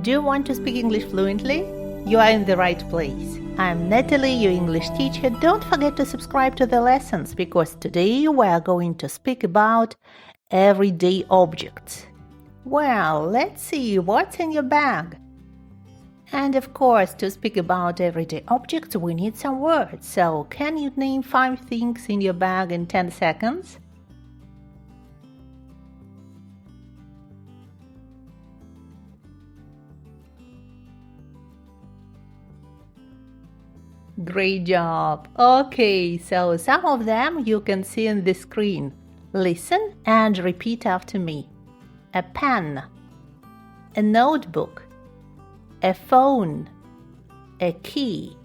Do you want to speak English fluently? You are in the right place. I'm Natalie, your English teacher. Don't forget to subscribe to the lessons because today we are going to speak about everyday objects. Well, let's see what's in your bag. And of course, to speak about everyday objects, we need some words. So, can you name 5 things in your bag in 10 seconds? Great job! Okay, so some of them you can see on the screen. Listen and repeat after me. A pen, a notebook, a phone, a key,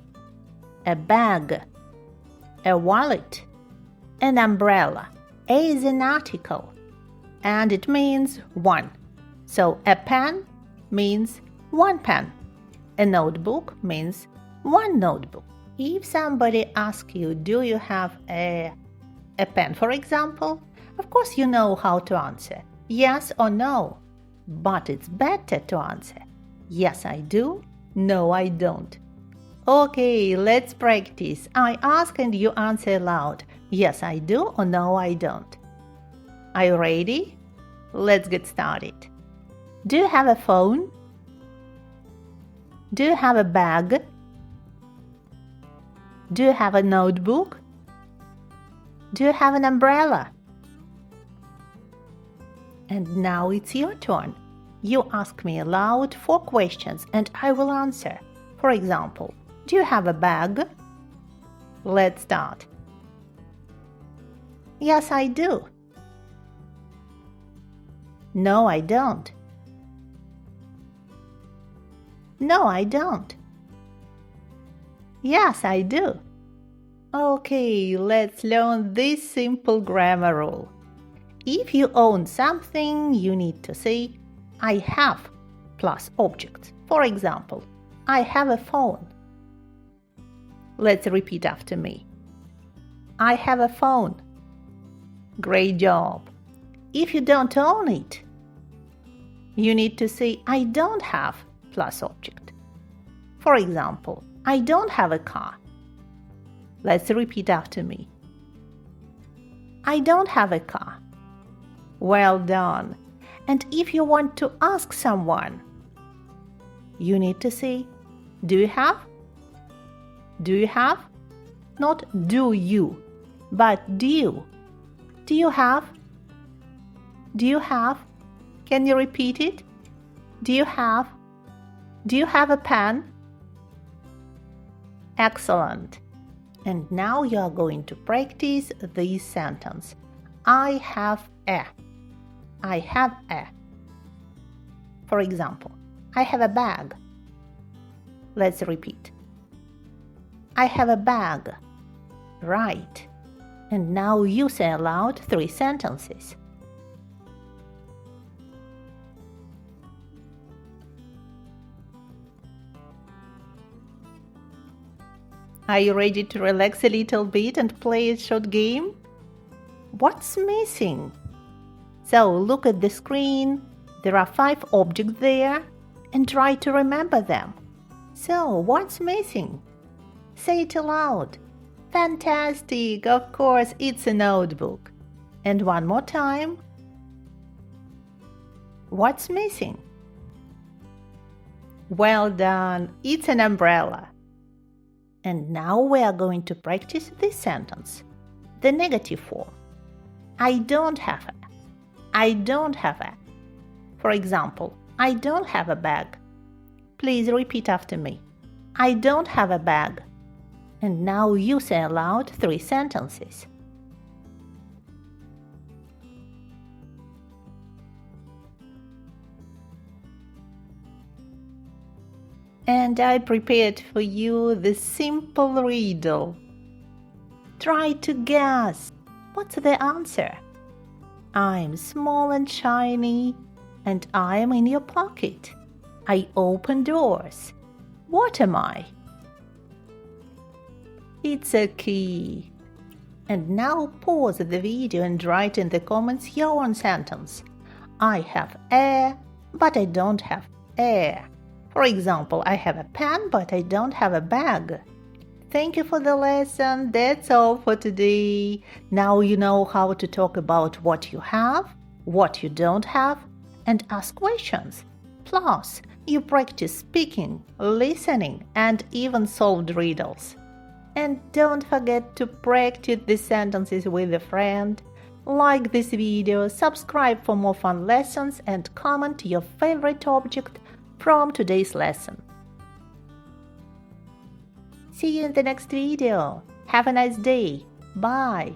a bag, a wallet, an umbrella. A is an article and it means one. So a pen means one pen. A notebook means one notebook. If somebody asks you, do you have a pen, for example, of course you know how to answer, yes or no. But it's better to answer, yes I do, no I don't. Okay, let's practice. I ask and you answer aloud, yes I do or no I don't. Are you ready? Let's get started. Do you have a phone? Do you have a bag? Do you have a notebook? Do you have an umbrella? And now it's your turn. You ask me aloud 4 questions and I will answer. For example, do you have a bag? Let's start. Yes, I do. No, I don't. No, I don't. Yes, I do. Okay, let's learn this simple grammar rule. If you own something, you need to say, I have plus object. For example, I have a phone. Let's repeat after me. I have a phone. Great job. If you don't own it, you need to say, I don't have plus object. For example, I don't have a car. Let's repeat after me. I don't have a car. Well done. And if you want to ask someone, you need to say, do you have? Do you have? Not do you, but do you. Do you have? Do you have? Can you repeat it? Do you have? Do you have a pen? Excellent. And now you are going to practice this sentence. I have a. I have a. For example, I have a bag. Let's repeat. I have a bag. Right. And now you say aloud 3 sentences. Are you ready to relax a little bit and play a short game? What's missing? So look at the screen. There are 5 objects there and try to remember them. So what's missing? Say it aloud. Fantastic! Of course, it's a notebook. And one more time. What's missing? Well done! It's an umbrella. And now we are going to practice this sentence. The negative form. I don't have a. I don't have a. For example, I don't have a bag. Please repeat after me. I don't have a bag. And now you say aloud 3 sentences. And I prepared for you the simple riddle. Try to guess. What's the answer? I'm small and shiny, and I am in your pocket. I open doors. What am I? It's a key. And now pause the video and write in the comments your own sentence. I have air, but I don't have air. For example, I have a pen, but I don't have a bag. Thank you for the lesson. That's all for today. Now you know how to talk about what you have, what you don't have, and ask questions. Plus, you practice speaking, listening, and even solved riddles. And don't forget to practice the sentences with a friend. Like this video, subscribe for more fun lessons, and comment your favorite object from today's lesson. See you in the next video. Have a nice day. Bye.